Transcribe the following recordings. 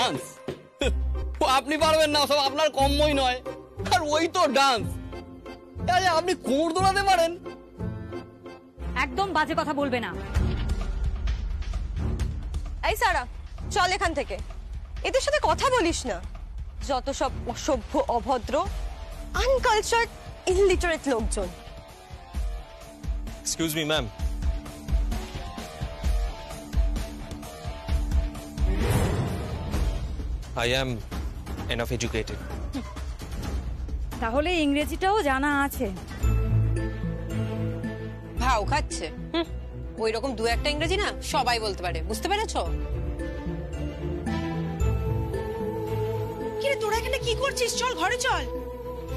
Dance, আপনি পারবেন না, সব আপনার কম্মই নয়। আর ওই তো ডান্স, আপনি কোমর দোলাতে পারেন। একদম বাজে কথা বলবে না। এই সারা, চল এখান থেকে, এদের সাথে কথা বলিস না। যত সব অসভ্য, অভদ্র, আনকালচার্ড, ইলিটারেট লোকজন। Excuse me ma'am, I am enough educated. তাহলে ইংরেজিটাও জানা আছে। ভাও খাচ্ছে। ওই রকম দু একটা ইংরেজি না সবাই বলতে পারে, বুঝতে পেরেছো? কিরে তোরা এখানে কি করছিস? চল ঘরে চল।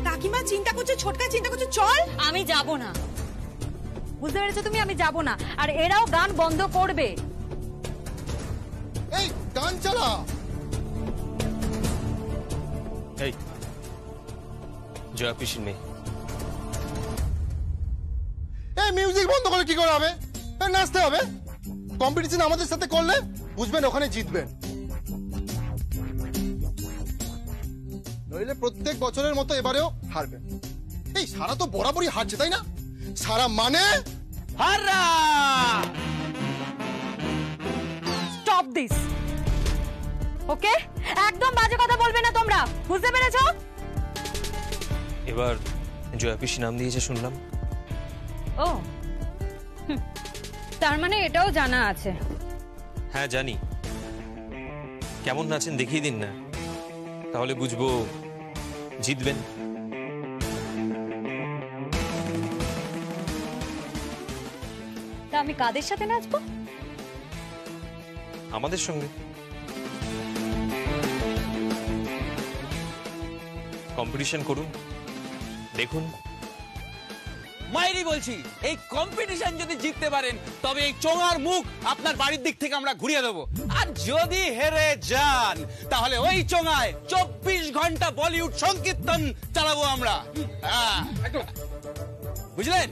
কাকিমা চিন্তা করছে, ছোটকা চিন্তা করছে, চল। আমি যাব না, বুঝতে পেরেছো তুমি? আমি যাব না, আর এরাও গান বন্ধ করবে। এই গান চালা। এই জয়া পিসির মেয়ে, এই মিউজিক বন্ধ করে কি করে হবে? নাচতে হবে। কম্পিটিশন আমাদের সাথে করলে বুঝবেন ওখানে জিতবেন, নইলে প্রত্যেক বছরের মতো এবারেও হারবেন। এই সারা তো বরাবরই হারছে, তাই না? সারা মানে হাররা। স্টপ দিস, ওকে? একদম বাজে কথা বলবে না তোমরা, বুঝতে পেরেছো? এবার জয়া পিসি নাম দিয়েছে শুনলাম। ও, তার মানে এটাও জানা আছে? হ্যাঁ জানি। কেমন নাচেন দেখিয়ে দিন না, তাহলে বুঝবো জিতবেন। তা আমি কাদের সাথে নাচবো? আমাদের সঙ্গে। কম্পিটিশন করুন, দেখুন। মাইরি বলছি, এই কম্পিটিশন যদি জিততে পারেন তবে এই চোঙার মুখ আপনার বাড়ির দিক থেকে আমরা ঘুরিয়ে দেবো। আর যদি হেরে যান তাহলে ওই চোঙায় 24 ঘন্টা বলিউড সংকীর্তন চালাবো আমরা। বুঝলেন?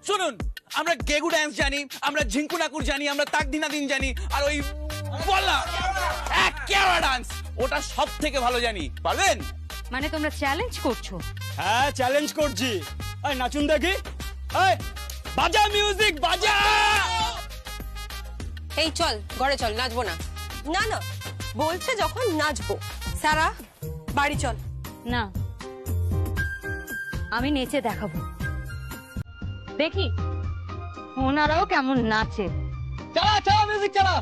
শুনুন, আমরা গেগু ড্যান্স জানি, আমরা ঝিঙ্কু নাকুর জানি, আমরা তাকদিনাদিন জানি, আর ওই বলা এক কেওড়া ডান্স, ওটা সব থেকে ভালো জানি। পারবেন? মানে তোমরা চ্যালেঞ্জ করছো? হ্যাঁ চ্যালেঞ্জ করছি। এই নাচুন দেখি, এই বাজা মিউজিক বাজা। এই চল ঘরে চল, নাচবো না। না না, বলছে যখন নাচবো। সারা, বাড়ি চল। না, আমি নেচে দেখাবো, দেখি ওনারাও কেমন নাচে। চালা চালা মিউজিক চালা।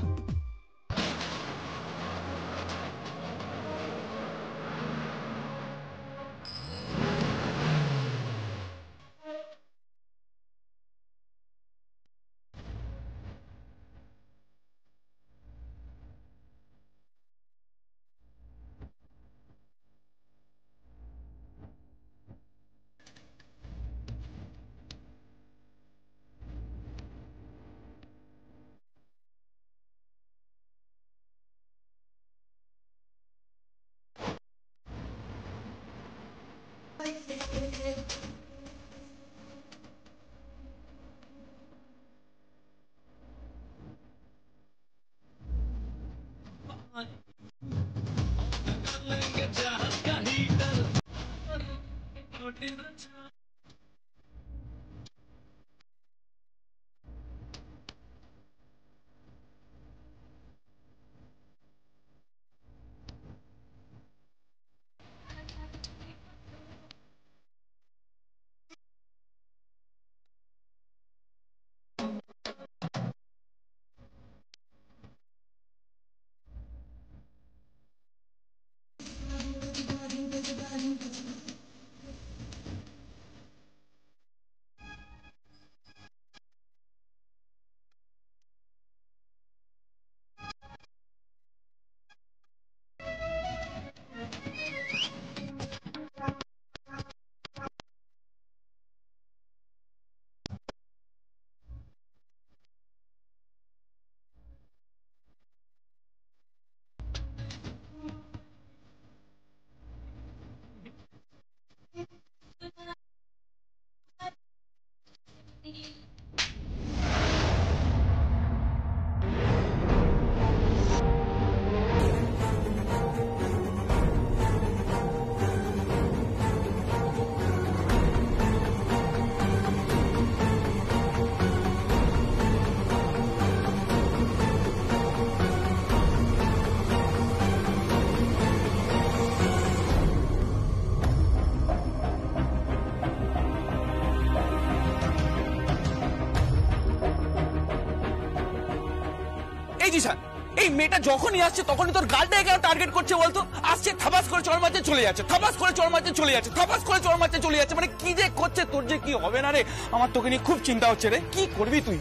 কম্পিটিশন? এই মেয়েটা যখনই আসছে তখনই তোর গালটাকে কেন টার্গেট করছে বলতো? আসছে থাপাস করে চড় মারছে চলে যাচ্ছে, থাপাস করে চড় মারছে চলে যাচ্ছে, থাপাস করে চড় মারছে চলে যাচ্ছে। মানে কি যে করছে, তোর যে কি হবে না রে, আমার তোকে নিয়ে খুব চিন্তা হচ্ছে রে। কি করবি তুই?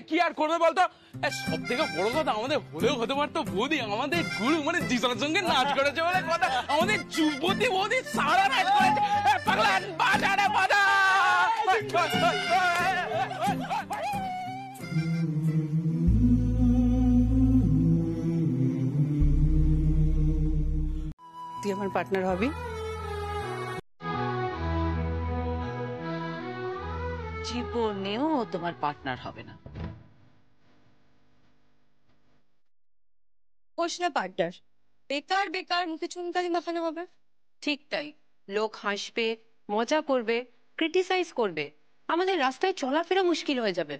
কি আর করবে বলতো? সব থেকে বড় কথা, আমাদের হলেও হতে পারতো বৌদি, আমাদের গুরু মানে জিসার সঙ্গে নাচ করেছে বলে কথা, আমাদের যুবতী বৌদি সারা নাচ করেছে। পাগলা বাজা রে বাজা। তুই আমার পার্টনার হবি? জীবনেও ও তোমার পার্টনার হবে না। হোস না পার্টনার, বেকার বেকার মুখে চুনকালি মাখানো হবে। ঠিক তাই, লোক হাসবে, মজা করবে, ক্রিটিসাইজ করবে, আমাদের রাস্তায় চলাফেরা মুশকিল হয়ে যাবে।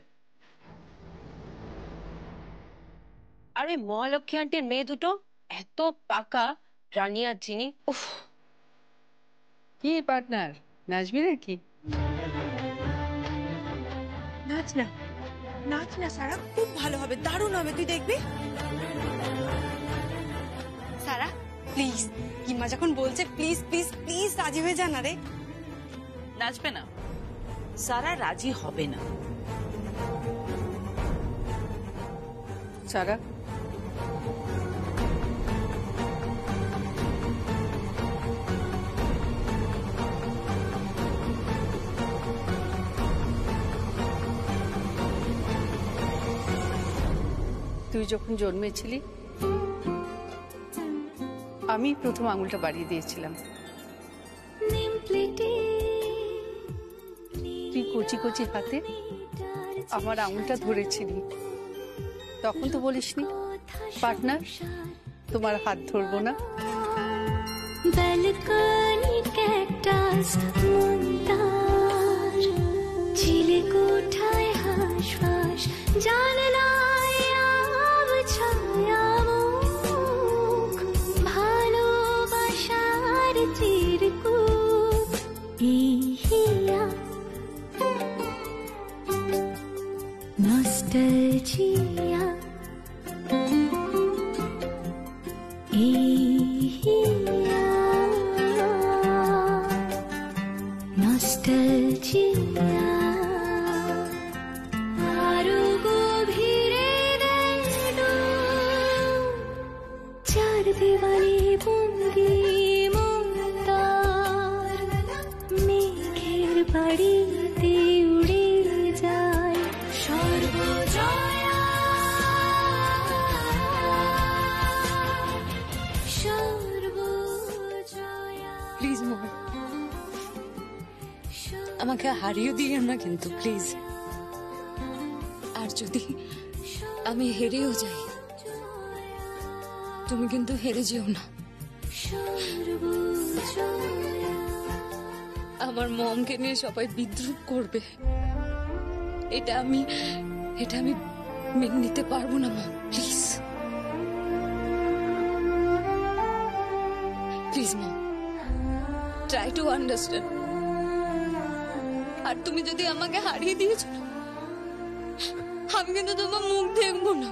আরে মহালক্ষ্মী আন্টির মেয়ে দুটো এত পাকা, রানী আর চিনি। উফ, কি পার্টনার, নাচবি নাকি? নাচ না, নাচ না সারা, খুব ভালো হবে, দারুণ হবে, তুই দেখবি। সারা প্লিজ, কিমা যখন বলছে প্লিজ প্লিজ প্লিজ রাজি হয়ে যা না রে। নাচবে না, সারা রাজি হবে না। সারা, তুই যখন জন্মেছিলি আমি প্রথম আঙুলটা বাড়িয়ে দিয়েছিলাম। তুই কচি কচি হাতে আমার আঙুলটা ধরেছিলি, তখন তো বলিসনি পার্টনার তোমার হাত ধরবো না। ব্যালকনি ক্যাকটাস মন্দার ঝিলে কোঠায় হাঁসফাঁস জানলায় আব ছায়া মুখ ভালোবাসার চিরকুট এই হিয়া নস্টালজিয়া নস্টালজিয়া আরো গভীরে দেনো চার দেওয়ালে বন্দি মমতার মেঘের বাড়িতে উড়ে যায় সর্বজয়া সর্বজয়া। প্লিজ মা, আমাকে হারিয়ে দিও না কিন্তু প্লিজ। আর যদি আমি হেরেও যাই, তুমি কিন্তু হেরে যেও না। আমার মমকে নিয়ে সবাই বিদ্রুপ করবে, এটা আমি মেনে নিতে পারবো না mom. Please please mom, try to understand. আর তুমি যদি আমাকে হারিয়ে দিয়েছো, আমি কিন্তু তোমার মুখ দেখবো না,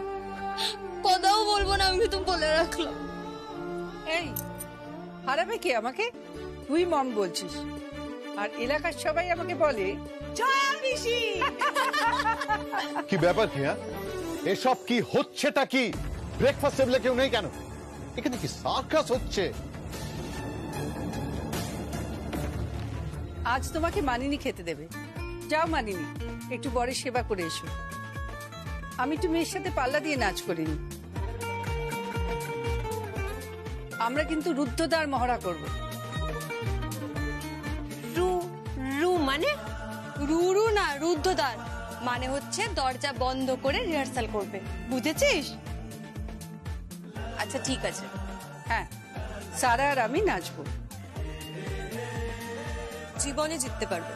কথাও বলবো না, আমি কিন্তু বলে রাখলাম। এই হারাবে কে আমাকে? তুই মম বলছিস, আর এলাকার সবাই আমাকে বলে জয়া পিসি। কি ব্যাপার কি? এসব কি হচ্ছেটা কি? ব্রেকফাস্ট টেবিলে কেউ নেই কেন? এখানে কি সার্কাস হচ্ছে? আজ তোমাকে মানিনি খেতে দেবে। যাও মানিনি, একটু বরের সেবা করে এসো। আমি একটু মেয়ের সাথে পাল্লা দিয়ে নাচ করিনি। আমরা কিন্তু রুদ্ধদ্বার মহড়া করব। রু রু মানে রুরু না, রুদ্ধদ্বার মানে হচ্ছে দরজা বন্ধ করে রিহার্সাল করবে, বুঝেছিস? আচ্ছা ঠিক আছে। হ্যাঁ, সারা আর আমি নাচবো। জীবনে জিততে পারবে।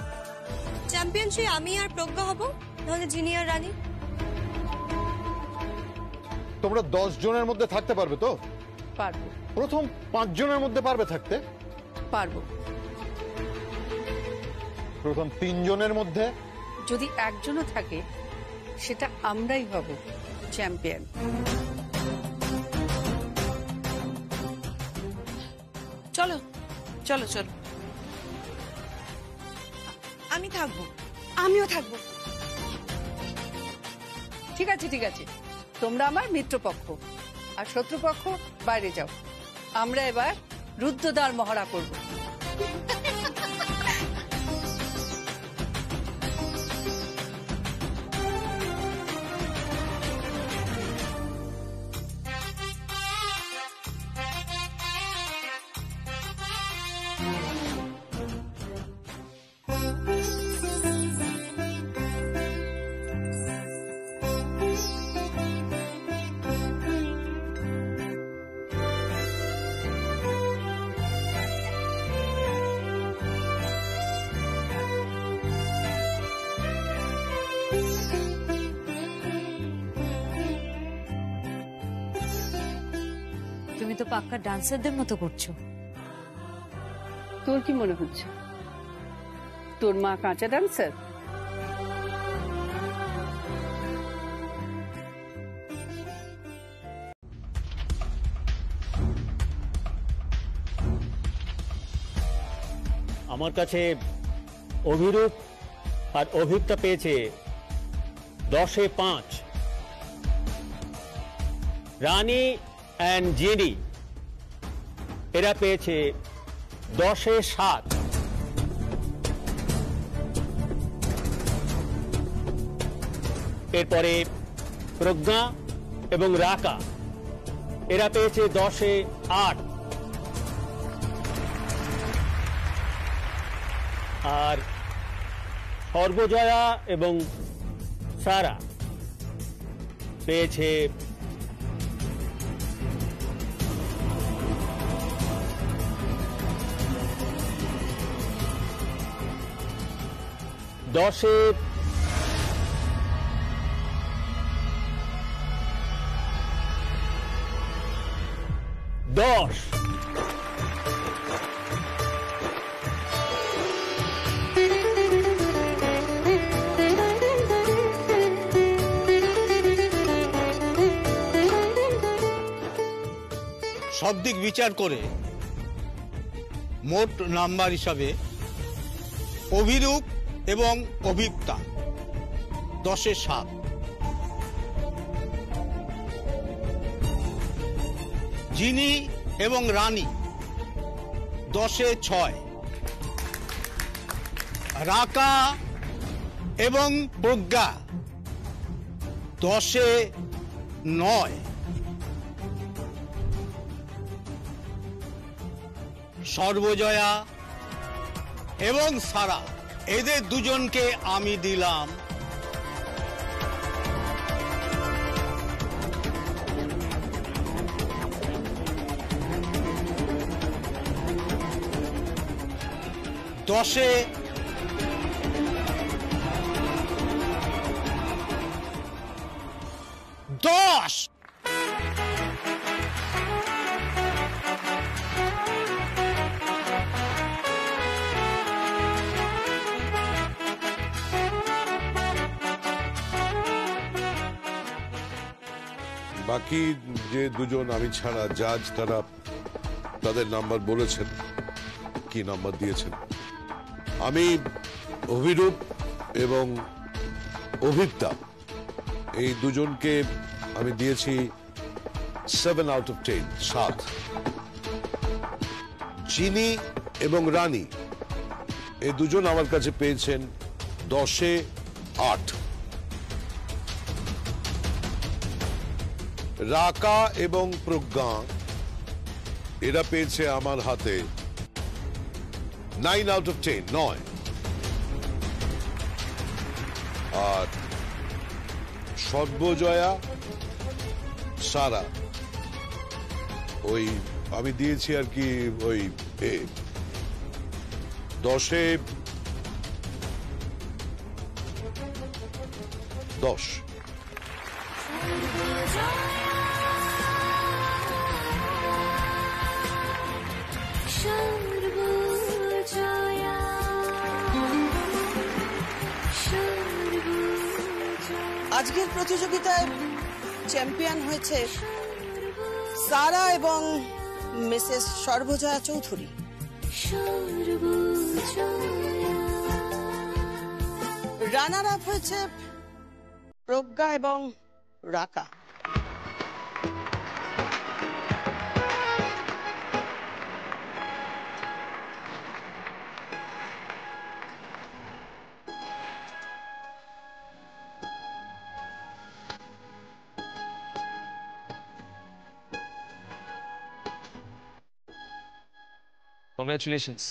চ্যাম্পিয়নশিপ আমি আর প্রজ্ঞা হব, নাহলে জিনি আর রানী। তোমরা 10 জনের মধ্যে থাকতে পারবে তো? পারবো। প্রথম 5 জনের মধ্যে পারবে থাকতে? পারবো। প্রথম 3 জনের মধ্যে? যদি একজনও থাকে সেটা আমরাই হব চ্যাম্পিয়ন। চলো চলো চলো। আমি থাকবো, আমিও থাকবো। ঠিক আছে ঠিক আছে, তোমরা আমার মিত্রপক্ষ, আর শত্রুপক্ষ বাইরে যাও। আমরা এবার রুদ্রদ্বার মহড়া করব। তুমি তো পাক্কা ডান্সারদের মতো করছো। তোর কি মনে হচ্ছে তোর মা কাঁচা ডান্সার? আমার কাছে অভিরূপ আর অভিজ্ঞতা পেয়েছে 10-এ 5। রানী অ্যান্ড জিনি এরা পেয়েছে 10-এ 7। এরপরে প্রজ্ঞা এবং রাকা এরা পেয়েছে 10-এ 8। আর সর্বজয়া এবং সারা পেয়েছে 10-এ 10। সব দিক বিচার করে মোট নাম্বার হিসাবে অভিরূপ এবং অভিজ্ঞতা 10-এ 7। জিনি এবং রানী 10-এ 6। রাকা এবং প্রজ্ঞা 10-এ 9। সর্বজয়া এবং সারা এদের দুজনকে আমি দিলাম 10-এ 10। বাকি যে দুজন আমি ছাড়া জাজ তারা তাদের নাম্বার বলেছেন, কি নাম্বার দিয়েছেন। আমি অভিরূপ এবং অভিজ্ঞতা এই দুজনকে আমি দিয়েছি 7/10, 7। জিনি এবং রানী এই দুজন আমার কাছে পেয়েছেন 10-এ 8। রাকা এবং প্রজ্ঞা এরা পেয়েছে আমার হাতে 9/10, 9। আর সর্বজয়া সারা ওই আমি দিয়েছি আর কি ওই 10-এ 10। আজকের প্রতিযোগিতায় চ্যাম্পিয়ন হয়েছে সারা এবং Mrs Sarbajaya Chowdhury. Runner up হয়েছে প্রজ্ঞা এবং রাকা। Congratulations.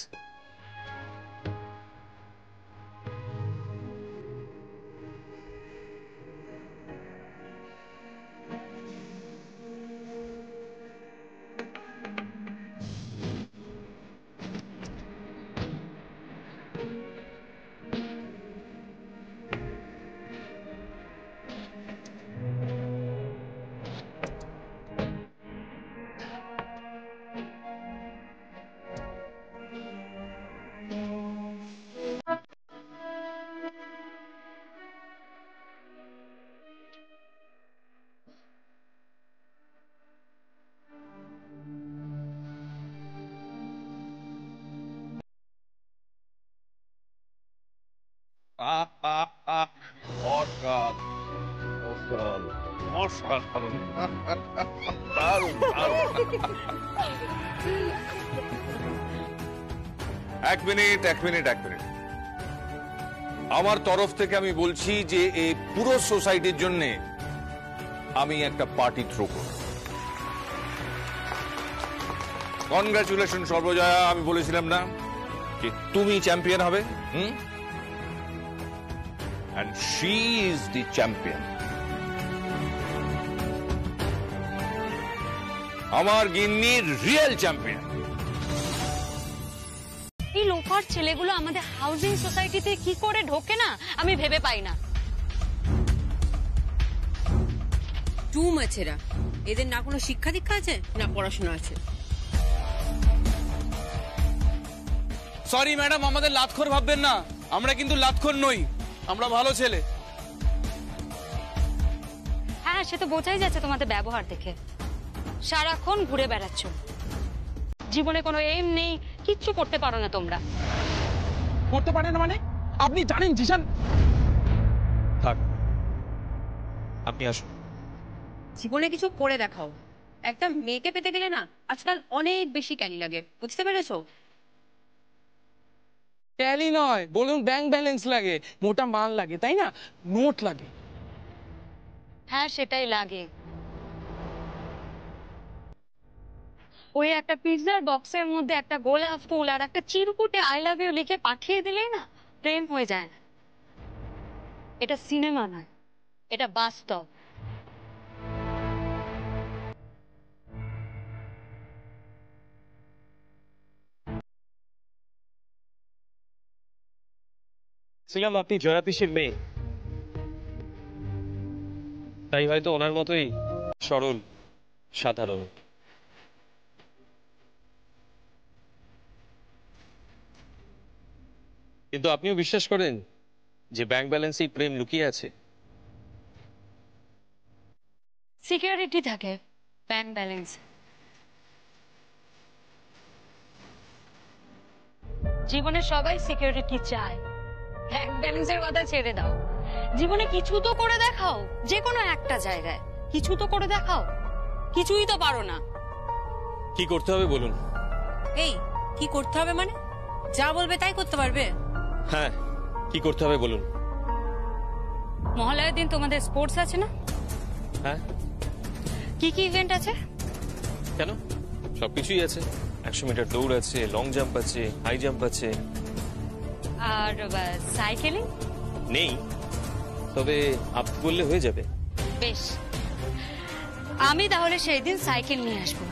এক মিনিট আমার তরফ থেকে আমি বলছি যে এই পুরো সোসাইটির জন্য আমি একটা পার্টি থ্রো করব। কনগ্রাচুলেশন সর্বজয়া, আমি বলেছিলাম না যে তুমি চ্যাম্পিয়ন হবে? and she is the champion. আমার গিন্নির রিয়েল চ্যাম্পিয়ন। এই লোফার ছেলেগুলো আমাদের হাউজিং সোসাইটিতে কি করে ঢোকে না আমি ভেবে পাই না। টু মাছেরা, এদের না কোনো শিক্ষা দীক্ষা আছে না পড়াশোনা আছে। সরি ম্যাডাম, আমাদের লাতখোর ভাববেন না, আমরা কিন্তু লাতখোর নই, আমরা ভালো ছেলে। হ্যাঁ, সে তো বোঝাই যাচ্ছে তোমাদের ব্যবহার দেখে। সারাক্ষণ ঘুরে বেড়াচ্ছ, জীবনে কোনো এম নেই, কিচ্ছু করতে পারো না তোমরা। করতে পারে না মানে? আপনি জানেন জিশান? থাক, আপনি আসুন। জীবনে কিছু করে দেখাও। একটা মেয়েকে পেতে গেলে না আজকাল অনেক বেশি ক্যালি লাগে, বুঝতে পেরেছো? ট্যালি নয়, বলুন ব্যাংক ব্যালেন্স লাগে, মোটা মাল লাগে, তাই না? নোট লাগে। হ্যাঁ, সেটাই লাগে। ওই একটা পিৎজার বক্সের মধ্যে একটা গোলাপ ফুল আর একটা চিরকুটে আই লাভ ইউ লিখে পাঠিয়ে দিলেই না প্রেম হয়ে যায় না। এটা সিনেমা নয়, এটা বাস্তব। ছিলাম আপনি জয়া পিসির মেয়ে, তাই হয়তো ওনার মতোই সরল সাধারণ। কিন্তু আপনিও বিশ্বাস করেন যে ব্যাংক ব্যালেন্সেই প্রেম লুকিয়ে আছে? সিকিউরিটি থাকে ব্যাংক ব্যালেন্স। জীবনে সবাই সিকিউরিটি চায়, ব্যাংক ব্যালেন্সের কথা ছেড়ে দাও। জীবনে কিছু তো করে দেখাও, যে কোনো একটা জায়গায় কিছু তো করে দেখাও। কিছুই তো পারো না। কি করতে হবে বলুন? এই কি করতে হবে মানে? যা বলবে তাই করতে পারবে? হ্যাঁ, কি করতে হবে বলুন? মহালয়ার দিন তোমাদের স্পোর্টস আছে না? হ্যাঁ। কি কি ইভেন্ট আছে? কেন, সবকিছুই আছে। 100 মিটার দৌড় আছে, লং জাম্প আছে, হাই জাম্প আছে। আর সাইকেলিং নেই, তবে আপনি বললে হয়ে যাবে। বেশ, আমি তাহলে সেই দিন সাইকেল নিয়ে আসবো।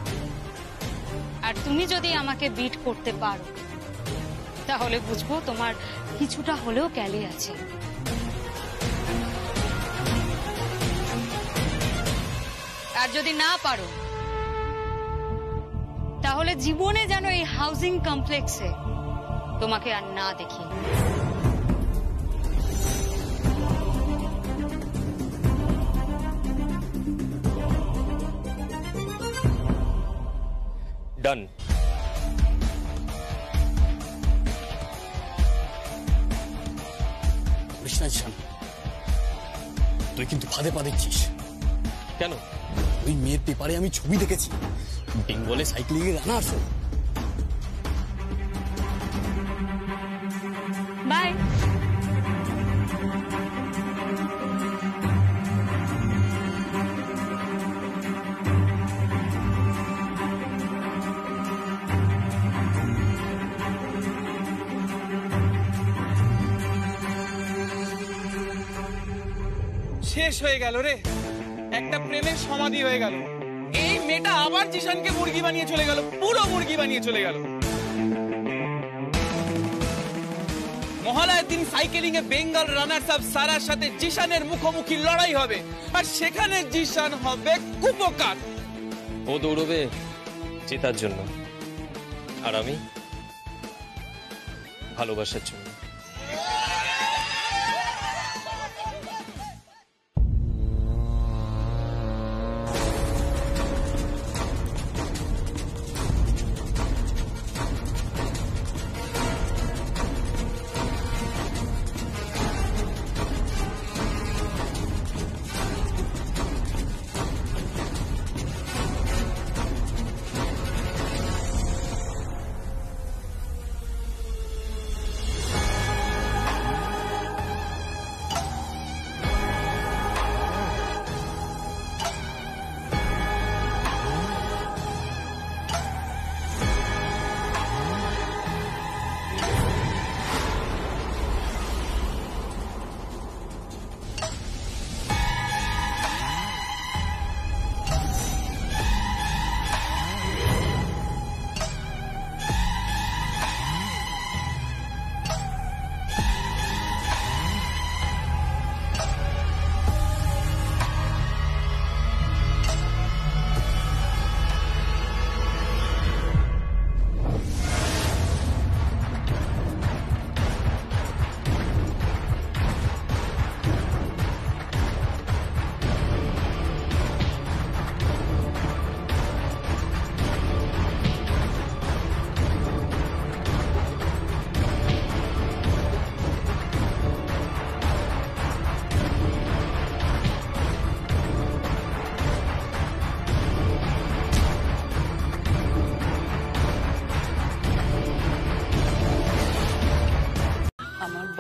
আর তুমি যদি আমাকে বিট করতে পারো তাহলে বুঝবো তোমার কিছুটা হলেও ক্যালি আছে। আর যদি না পারো তাহলে জীবনে যেন এই হাউজিং কমপ্লেক্সে তোমাকে আর না দেখি। ডান। কৃষ্ণা জিশান, তুই কিন্তু ফাঁদে পা দিচ্ছিস। কেন? ওই মেয়ের পেপারে আমি ছবি দেখেছি, বেঙ্গলে সাইক্লিং এর রানার্স। বাই। শেষ হয়ে গেল রে, একটা প্রেমের সমাধি হয়ে গেল। এই মেয়েটা আবার জিশানকে মুরগি বানিয়ে চলে গেল, পুরো মুরগি বানিয়ে চলে গেল। মহালয়ার দিন সাইকেলিং এ বেঙ্গল রানার্স আপ সারার সাথে জিশানের মুখোমুখি লড়াই হবে, আর সেখানে জিশান হবে কুপোকাত। ও দৌড়বে জেতার জন্য, আর আমি ভালোবাসার জন্য।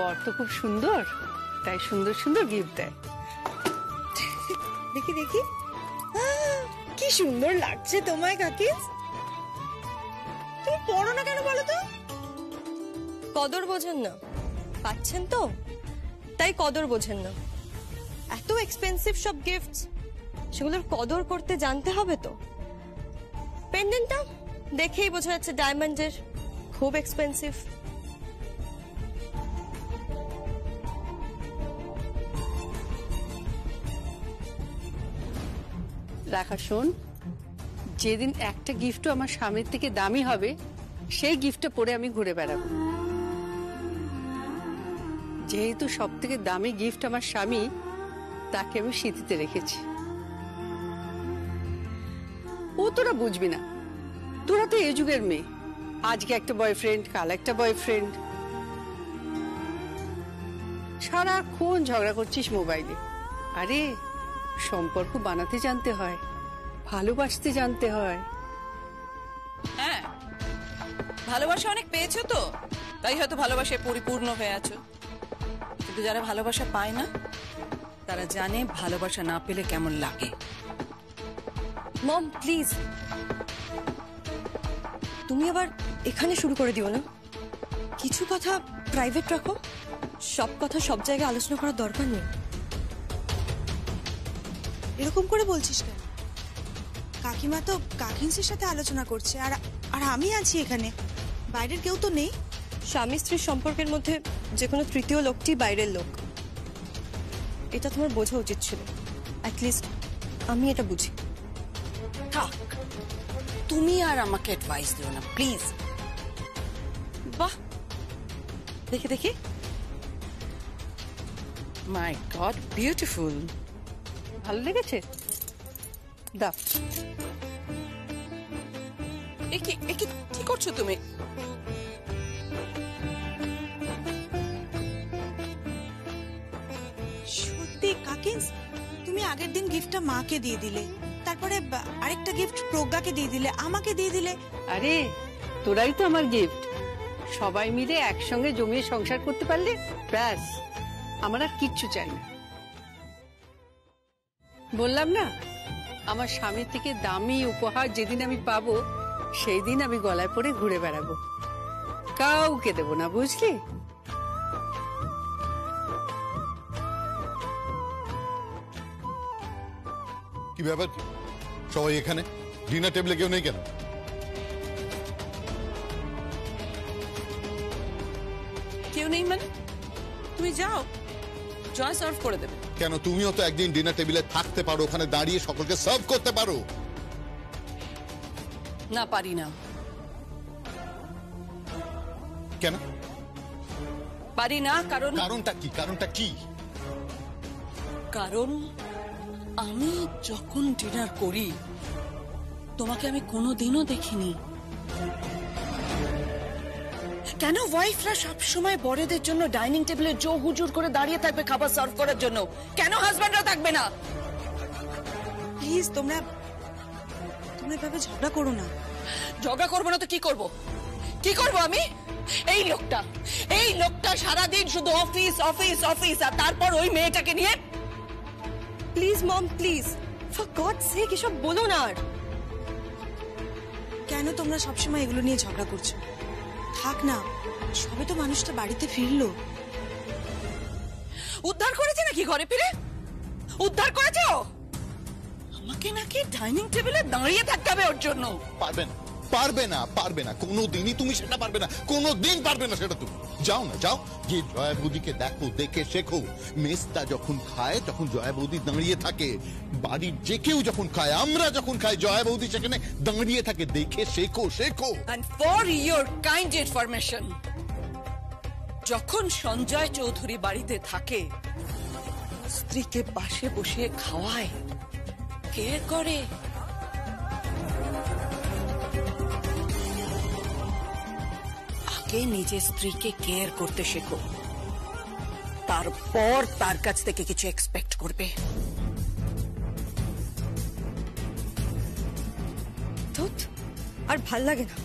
বর তো খুব সুন্দর, তাই সুন্দর সুন্দর গিফট দেয়। দেখি দেখি, কি সুন্দর লাগছে তোমায় কাকি। তুমি পড়ো না কেন বলো তো? কদর বোঝেন না, পাচ্ছেন তো তাই কদর বোঝেন না। এত এক্সপেন্সিভ সব গিফটস, সেগুলোর কদর করতে জানতে হবে তো। পেন্ডেন্টটা দেখেই বোঝা যাচ্ছে ডায়মন্ডের, খুব এক্সপেন্সিভ। রাখা শোন, যেদিন একটা গিফটও আমার স্বামীর থেকে দামি হবে, সেই গিফটটা পরে আমি ঘুরে বেড়াবো। যেহেতু সব থেকে দামি গিফট আমার স্বামী, তাকে আমি স্মৃতিতে রেখেছি। ও তোরা বুঝবি না, তোরা তো এই যুগের মেয়ে। আজকে একটা বয়ফ্রেন্ড, কাল একটা বয়ফ্রেন্ড, সারাক্ষণ ঝগড়া করছিস মোবাইলে। আরে সম্পর্ক বানাতে জানতে হয়, ভালোবাসতে জানতে হয়। হ্যাঁ, ভালোবাসা অনেক পেয়েছো তো, তাই হয়তো ভালোবাসায় পরিপূর্ণ হয়ে আছো। কিন্তু যারা ভালোবাসা পায় না, তারা জানে ভালোবাসা না পেলে কেমন লাগে। মম প্লিজ, তুমি আবার এখানে শুরু করে দিও না। কিছু কথা প্রাইভেট রাখো, সব কথা সব জায়গায় আলোচনা করার দরকার নেই। এরকম করে বলছিস কেন? কাকিমা তো কাকিন্সের সাথে আলোচনা করছে, আর আর আমি আছি এখানে, বাইরের কেউ তো নেই। স্বামী স্ত্রীর সম্পর্কের মধ্যে যে কোনো তৃতীয় লোকটি বাইরের লোক, এটা তোমার বোঝা উচিত ছিল। অ্যাটলিস্ট আমি এটা বুঝি। থাক, তুমি আর আমাকে অ্যাডভাইস দিও না প্লিজ। বাহ, দেখি দেখি, মাই গড, বিউটিফুল। ভালো লেগেছে? দাও। কি করছো তুমি? সত্যি কাকিন্স, তুমি আগের দিন গিফটটা মাকে দিয়ে দিলে, তারপরে আরেকটা গিফট প্রজ্ঞাকে দিয়ে দিলে, আমাকে দিয়ে দিলে। আরে তোরাই তো আমার গিফট। সবাই মিলে একসঙ্গে জমিয়ে সংসার করতে পারলে ব্যাস, আমার আর কিচ্ছু চাই না। বললাম না, আমার স্বামীর থেকে দামি উপহার যেদিন আমি পাবো সেই দিন আমি গলায় পরে ঘুরে বেড়াবো, কাউকে দেবো না, বুঝলি? কি ব্যাপার, সবাই এখানে? ডিনার টেবিলে কেউ নেই কেন? কেউ নেই মানে? তুমি যাও, জয় সার্ভ করে দেবে। কেন, তুমিও তো একদিন ডিনার টেবিলে থাকতে পারো, ওখানে দাঁড়িয়ে সকলকে সার্ভ করতে পারো। না, পারি না। কেন পারি না? কারণটা কি? কারণ আমি যখন ডিনার করি তোমাকে আমি কোনোদিনও দেখিনি। কেন ওয়াইফরা সবসময় বড়দের জন্য ডাইনিং টেবিলে জো হুজুর করে দাঁড়িয়ে থাকবে খাবার সার্ভ করার জন্য? কেন হাজবেন্ডরা থাকবে না? প্লিজ তোমরা এভাবে ঝগড়া করো না। ঝগড়া করবো না তো কি করব? আমি? এই লোকটা সারাদিন শুধু অফিস অফিস অফিস, আর তারপর ওই মেয়েটাকে নিয়ে। Please mom, please, for god sake এসব বলো না। আর কেন তোমরা সবসময় এগুলো নিয়ে ঝগড়া করছো? থাক না, সবে তো মানুষটা বাড়িতে ফিরলো। উদ্ধার করেছে নাকি ঘরে ফিরে? উদ্ধার করেছে ও? আমাকে নাকি ডাইনিং টেবিলে দাঁড়িয়ে থাকতে হবে ওর জন্য? পারবে না, কোনোদিনই তুমি সেটা পারবে না, কোনোদিন পারবে না সেটা। তুমি যাও না, যাও গিয়ে জয়া বৌদিকে দেখো, দেখে শেখো। মেস্তা যখন খায় তখন জয়া বৌদি দাঁড়িয়ে থাকে, বাড়ির যে কেউ যখন খায়, আমরা যখন খাই, জয়া বৌদি সেখানে দাঁড়িয়ে থাকে, দেখে শেখো। And for your kind information, যখন সঞ্জয় চৌধুরী বাড়িতে থাকে, স্ত্রীকে পাশে বসিয়ে খাওয়ায়, কে করে? আগে নিজের স্ত্রীকে কেয়ার করতে শেখো, তারপর তার কাছ থেকে কিছু এক্সপেক্ট করবে। ধুত, আর ভাল লাগে না।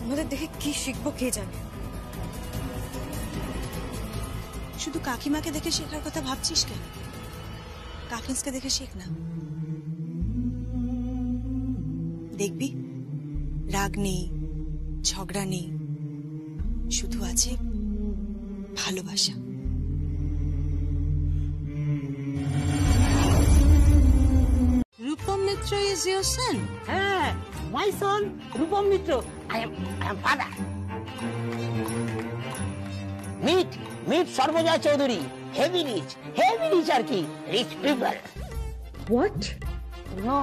আমাদের দেখে কি শিখবো কে জানে। শুধু কাকিমাকে দেখে শেখার কথা ভাবছিস কেন? কাকিন্সকে দেখে শেখ না। দেখবি রাগ নেই, ঝগড়া নেই, শুধু আছে ভালোবাসা। Rupam Mitra is your son? My son, Rupam Mitra. I am father. Meet Sarvaja Chaudhary. Heavy rich আর কি, rich people. What? No.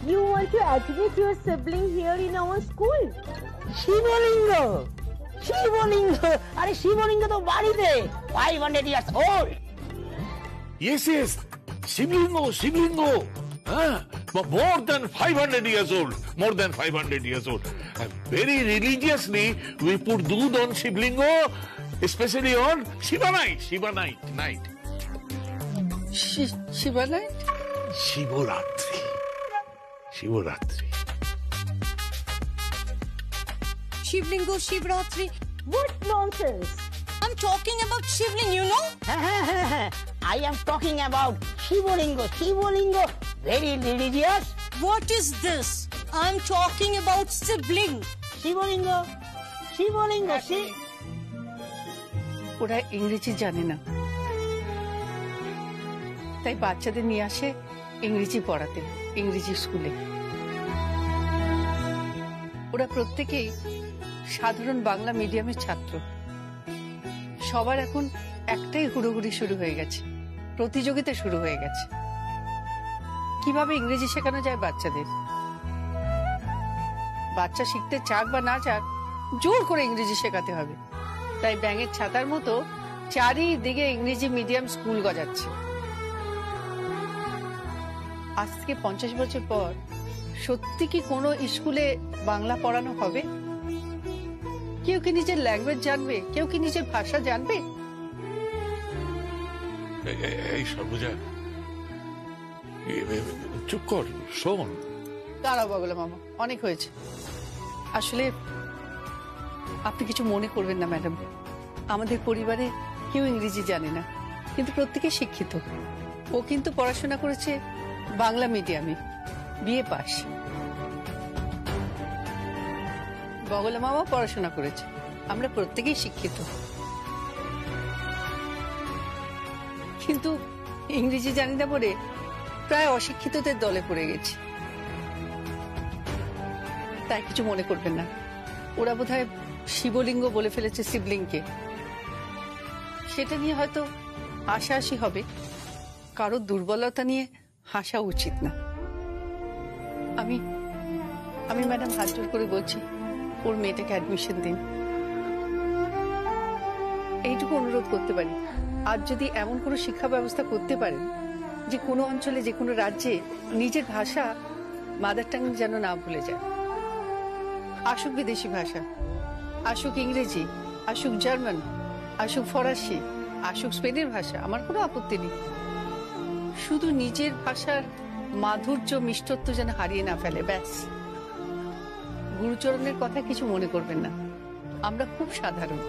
You want to admit your sibling here in our school? শিবলিঙ্গ, আরে শিবলিঙ্গ তো বাড়িতে 500 years old. Yes, Shivlingo. More than 500 years old. Very religiously, we put dood on Shivlingo, especially on Shiva night. Shiva night? Shivaratri. Shivlingo, Shivratri. What nonsense? I'm talking about Shivling, you know? I am talking about Shivolingo, very religious. What is this? I'm talking about sibling. Shivolingo, ওরা ইংরেজি জানে না, তাই বাচ্চাদের নিয়ে আসে ইংরেজি পড়াতে, ইংরেজি স্কুলে। ওরা প্রত্যেকেই সাধারণ বাংলা মিডিয়ামের ছাত্র। সবার এখন একটাই হুড়োহুড়ি শুরু হয়ে গেছে, প্রতিযোগিতা শুরু হয়ে গেছে। কিভাবে ইংরেজি শেখানো যায় বাচ্চাদের? বাচ্চা শিখতে চাক বা না চাক, জোর করে ইংরেজি শেখাতে হবে। তাই ব্যাঙের ছাতার মতো চারিদিকে ইংরেজি মিডিয়াম স্কুল গজাচ্ছে। আজ থেকে 50 বছর পর সত্যি কি কোনো স্কুলে বাংলা পড়ানো হবে? কেউ কি নিজের ল্যাঙ্গুয়েজ জানবে? কেউ কি নিজের ভাষা জানবে? এই সর্বজয়া, চুপ কর, শোন। দাঁড়াও বগলা মামা, অনেক হয়েছে। আসলে আপনি কিছু মনে করবেন না ম্যাডাম, আমাদের পরিবারে কেউ ইংরেজি জানে না, কিন্তু প্রত্যেকে শিক্ষিত। ও কিন্তু পড়াশোনা করেছে বাংলা মিডিয়ামে, বিএ পাস। বগলা মামা পড়াশোনা করেছে, আমরা প্রত্যেকেই শিক্ষিত, কিন্তু ইংরেজি জানি না বলে প্রায় অশিক্ষিতদের দলে পড়ে গেছি। তাই কিছু মনে করবেন না, ওরা বোধহয় শিবলিঙ্গ বলে ফেলেছে শিবলিঙ্গকে। সেটা নিয়ে হয়তো হাসাহাসি হবে, কারোর দুর্বলতা নিয়ে হাসা উচিত না। আমি আমি ম্যাডাম হাত জোর করে বলছি, ওর মেয়েটাকে অ্যাডমিশন দিন। এইটুকু অনুরোধ করতে পারি। আজ যদি এমন কোনো শিক্ষা ব্যবস্থা করতে পারেন যে কোনো অঞ্চলে, যে কোনো রাজ্যে নিজের ভাষা, মাদার টাং যেন না ভুলে যায়। আসুক বিদেশি ভাষা, আসুক ইংরেজি, আসুক জার্মান, আসুক ফরাসি, আসুক স্পেনের ভাষা, আমার কোনো আপত্তি নেই। শুধু নিজের ভাষার মাধুর্য, মিষ্টত্ব যেন হারিয়ে না ফেলে, ব্যাস। গুরুচরণের কথা কিছু মনে করবেন না, আমরা খুব সাধারণ।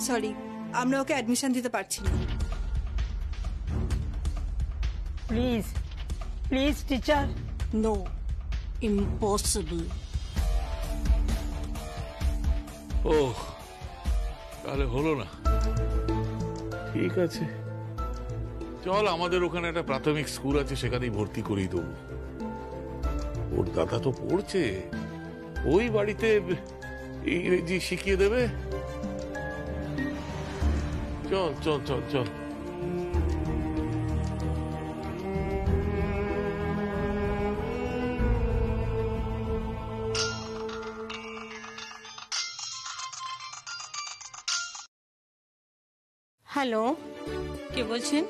সরি, আমরা ওকে অ্যাডমিশন দিতে পারছি না। Please please teacher, no, impossible. ও, তাহলে হলো না। ঠিক আছে, চল, আমাদের ওখানে একটা প্রাথমিক স্কুল আছে, সেখানেই ভর্তি করিয়ে দেবো। ওর দাদা তো পড়ছে, ওই বাড়িতে ইংরেজি শিখিয়ে দেবে। চল চল চল চল। হ্যালো, কে বলছেন?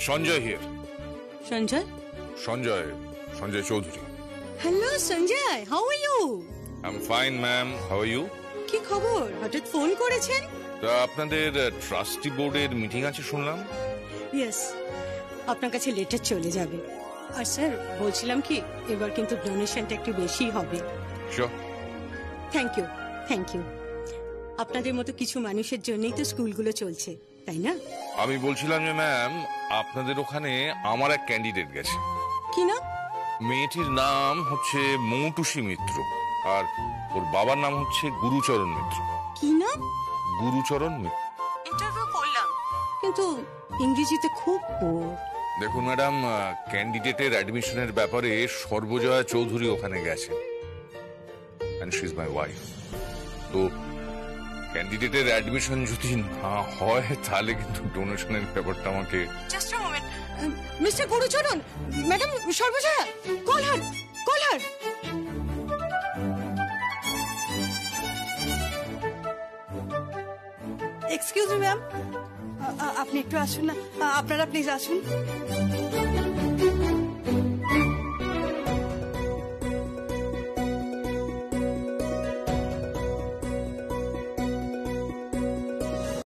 Sanjay here. Sanjay? Sanjay, Sanjay Chowdhury. Hello Sanjay, how are you? I am fine ma'am, how are you? কি খবর, হঠাৎ ফোন করেছেন? তা আপনাদের ট্রাস্টি বোর্ডের মিটিং আছে শুনলাম। ইয়েস, আপনার কাছে লেটার চলে যাবে। আর স্যার বলছিলাম কি, এবার কিন্তু ডোনেশনটা একটু বেশি হবে। Sure. Thank you, thank you. আপনাদের মতো কিছু মানুষের জন্যই তো স্কুলগুলো চলছে, তাই না? আমি বলছিলাম যে ম্যাম, আপনাদের ওখানে আমার এক ক্যান্ডিডেট গেছে। কি নাম? মেয়েটির নাম হচ্ছে মৌটুসী মিত্র, আর ওর বাবার নাম হচ্ছে গুরুচরণ মিত্র। কি নাম? গুরুচরণ মিত্র। ইন্টারভিউ করলাম, কিন্তু ইংরেজিতে খুব পোর। দেখুন ম্যাডাম, ক্যান্ডিডেটের অ্যাডমিশনের ব্যাপারে সর্বজয়া চৌধুরী ওখানে গেছেন, and she is my wife. তো ক্যান্ডিডেটের অ্যাডমিশন যদি না হয়, তাহলে কিন্তু ডোনেশনের ব্যাপারটা আমাকে। Just a moment, mister Gurucharan, madam Sarbajaya, call her, call her. Excuse me ma'am, আপনি একটু আসুন না, আপনারা প্লিজ আসুন।